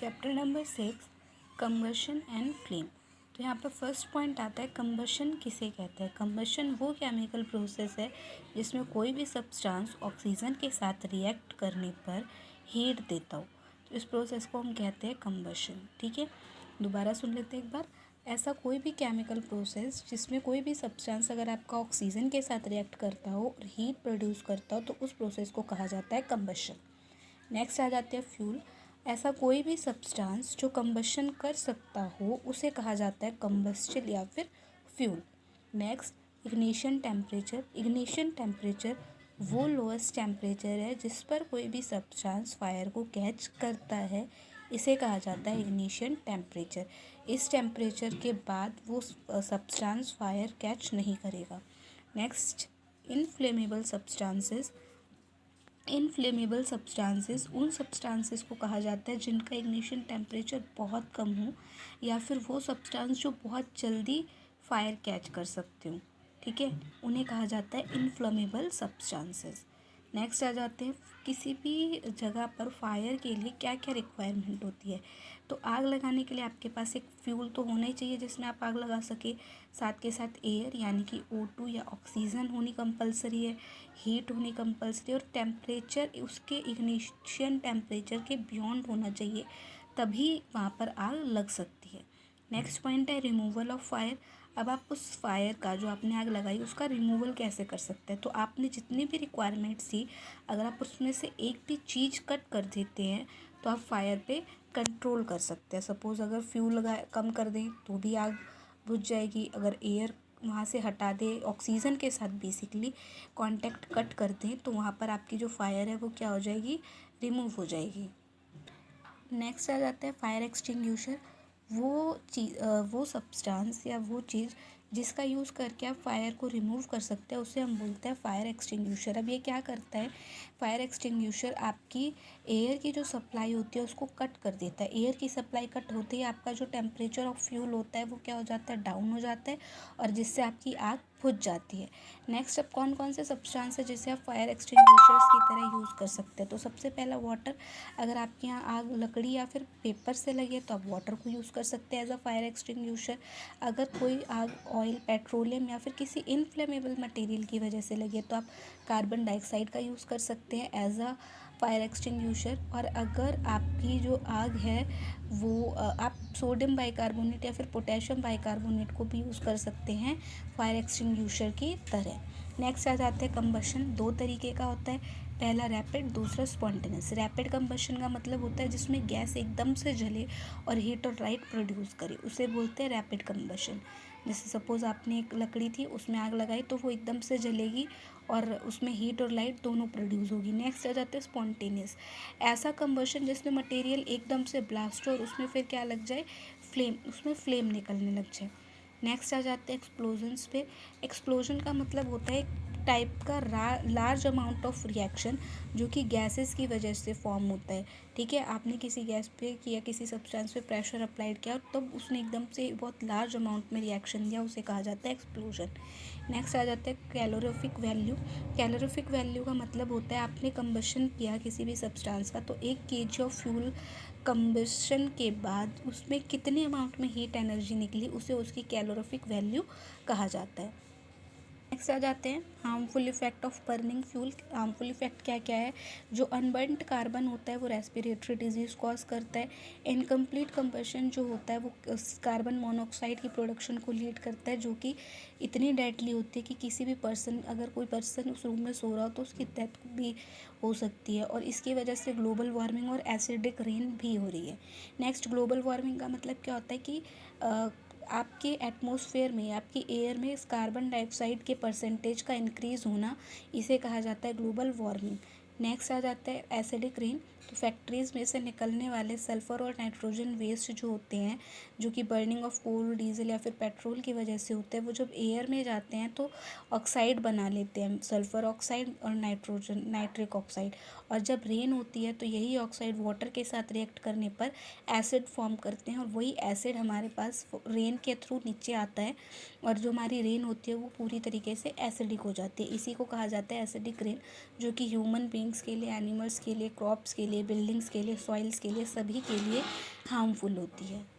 Chapter number 6 combustion and flame. तो यहाँ पर फर्स्ट पॉइंट आता है कंबशन किसे कहते हैं। कंबशन वो केमिकल प्रोसेस है जिसमें कोई भी सब्सटेंस ऑक्सीजन के साथ रिएक्ट करने पर हीट देता हो, तो इस प्रोसेस को हम कहते हैं कंबशन। ठीक है, दोबारा सुन लेते हैं एक बार। ऐसा कोई भी केमिकल प्रोसेस जिसमें कोई भी सब्सटेंस अगर आपका ऑक्सीजन के साथ रिएक्ट करता हो और हीट प्रोड्यूस करता हो तो उस प्रोसेस को कहा जाता है कंबशन। नेक्स्ट आ जाते हैं फ्यूल। ऐसा कोई भी सब्सटेंस जो कंबशन कर सकता हो उसे कहा जाता है कंबस्टिल या फिर fuel. Next ignition temperature. Ignition temperature वो लोएस्ट टेम्परेचर है जिस पर कोई भी सब्सटेंस फायर को कैच करता है, इसे कहा जाता है इग्निशन टेम्परेचर। इस टेम्परेचर के बाद वो सब्सटेंस फायर कैच नहीं करेगा। Next inflammable substances. Inflammable substances उन सब्सटेंसेस को कहा जाता है जिनका इग्निशन टेम्परेचर बहुत कम हो या फिर वो सब्सटेंस जो बहुत जल्दी फायर कैच कर सकते हो। ठीक है, उन्हें कहा जाता है इनफ्लेमेबल सब्सटेंसेस। नेक्स्ट आ जाते हैं किसी भी जगह पर फायर के लिए क्या क्या रिक्वायरमेंट होती है। तो आग लगाने के लिए आपके पास एक फ्यूल तो होना ही चाहिए जिसमें आप आग लगा सके। साथ के साथ एयर यानी कि O2 या ऑक्सीजन होनी कंपलसरी है, हीट होनी कंपलसरी और टेम्परेचर उसके इग्निशन टेम्परेचर के बियॉन्ड होना चाहिए, तभी वहाँ पर आग लग सकती है। नेक्स्ट पॉइंट है रिमूवल ऑफ फायर। अब आप उस फायर का जो आपने आग लगाई उसका रिमूवल कैसे कर सकते हैं। तो आपने जितनी भी रिक्वायरमेंट्स थी, अगर आप उसमें से एक भी चीज़ कट कर देते हैं तो आप फायर पे कंट्रोल कर सकते हैं। सपोज़ अगर फ्यूल लगा कम कर दें तो भी आग बुझ जाएगी। अगर एयर वहाँ से हटा दे ऑक्सीजन के साथ बेसिकली कांटेक्ट कट कर दें तो वहाँ पर आपकी जो फायर है वो क्या हो जाएगी, रिमूव हो जाएगी। नेक्स्ट आ जाता है फायर एक्सटिंग्विशर। वो सब्सटेंस या वो चीज़ जिसका यूज़ करके आप फायर को रिमूव कर सकते हैं उसे हम बोलते हैं फायर एक्सटिंग्विशर। अब ये क्या करता है, फायर एक्सटिंग्विशर आपकी एयर की जो सप्लाई होती है उसको कट कर देता है। एयर की सप्लाई कट होते ही आपका जो टेम्परेचर ऑफ फ्यूल होता है वो क्या हो जाता है, डाउन हो जाता है और जिससे आपकी आग बुझ जाती है। नेक्स्ट अब कौन कौन से सब्सटेंस है जिसे आप फायर एक्सटिंग्विशर्स की तरह यूज़ कर सकते हैं। तो सबसे पहला वाटर। अगर आपके यहाँ आग लकड़ी या फिर पेपर से लगे तो आप वाटर को यूज़ कर सकते हैं एज अ फायर एक्सटिंग्विशर। अगर कोई आग ऑयल, पेट्रोलियम या फिर किसी इनफ्लेमेबल मटेरियल की वजह से लगे तो आप कार्बन डाइऑक्साइड का यूज़ कर सकते हैं एज अ फायर एक्सटिंग्विशर। और अगर आपकी जो आग है वो आप सोडियम बाइकार्बोनेट या फिर पोटेशियम बाइकार्बोनेट को भी यूज़ कर सकते हैं फायर एक्सटिंग्विशर की तरह। नेक्स्ट आ जाते हैं कंबशन। दो तरीके का होता है, पहला रैपिड, दूसरा स्पॉन्टेनियस। रैपिड कंबशन का मतलब होता है जिसमें गैस एकदम से जले और हीट और लाइट प्रोड्यूस करे, उसे बोलते हैं रैपिड कंबशन। जैसे सपोज़ आपने एक लकड़ी थी उसमें आग लगाई तो वो एकदम से जलेगी और उसमें हीट और लाइट दोनों प्रोड्यूस होगी। नेक्स्ट आ जाते हैं स्पॉन्टेनियस। ऐसा कंबशन जिसमें मटेरियल एकदम से ब्लास्ट हो और उसमें फिर क्या लग जाए, फ्लेम, उसमें फ्लेम निकलने लग जाए। नेक्स्ट आ जाते हैं एक्सप्लोजन्स पे। एक्सप्लोजन का मतलब होता है एक टाइप का लार्ज अमाउंट ऑफ रिएक्शन जो कि गैसेस की वजह से फॉर्म होता है। ठीक है, आपने किसी गैस पे किया, किसी सब्सटेंस पे प्रेशर अप्लाइड किया तब उसने एकदम से बहुत लार्ज अमाउंट में रिएक्शन दिया, उसे कहा जाता है एक्सप्लोजन। नेक्स्ट आ जाता है कैलोरीफिक वैल्यू। कैलोरीफिक वैल्यू का मतलब होता है आपने कंबशन किया किसी भी सब्सटेंस का तो 1 kg ऑफ फ्यूल कंबशन के बाद उसमें कितने अमाउंट में हीट एनर्जी निकली, उसे उसकी कैलोरीफिक वैल्यू कहा जाता है। नेक्स्ट आ जाते हैं harmful effect of burning fuel. Harmful effect क्या क्या है, जो अनबर्न्ड कार्बन होता है वो रेस्पिरेटरी डिजीज़ कॉज करता है। इनकम्प्लीट कंबशन जो होता है वो कार्बन मोनोऑक्साइड की प्रोडक्शन को लीड करता है जो कि इतनी डेडली होती है कि किसी भी पर्सन, अगर कोई पर्सन उस रूम में सो रहा हो तो उसकी डेथ भी हो सकती है और इसकी वजह से ग्लोबल वार्मिंग और एसिडिक रेन भी हो रही है। नेक्स्ट ग्लोबल वार्मिंग का मतलब क्या होता है कि आपके एटमॉस्फेयर में, आपकी एयर में इस कार्बन डाइऑक्साइड के परसेंटेज का इंक्रीज़ होना, इसे कहा जाता है ग्लोबल वार्मिंग। नेक्स्ट आ जाता है एसिडिक रेन। तो फैक्ट्रीज़ में से निकलने वाले सल्फ़र और नाइट्रोजन वेस्ट जो होते हैं, जो कि बर्निंग ऑफ कोल, डीजल या फिर पेट्रोल की वजह से होते हैं, वो जब एयर में जाते हैं तो ऑक्साइड बना लेते हैं, सल्फ़र ऑक्साइड और नाइट्रिक ऑक्साइड। और जब रेन होती है तो यही ऑक्साइड वाटर के साथ रिएक्ट करने पर एसिड फॉर्म करते हैं और वही एसिड हमारे पास रेन के थ्रू नीचे आता है और जो हमारी रेन होती है वो पूरी तरीके से एसिडिक हो जाती है। इसी को कहा जाता है एसिडिक रेन, जो कि ह्यूमन बींग्स के लिए, एनिमल्स के लिए, क्रॉप्स के लिए, बिल्डिंग्स के लिए, सॉइल्स के लिए, सभी के लिए हार्मफुल होती है।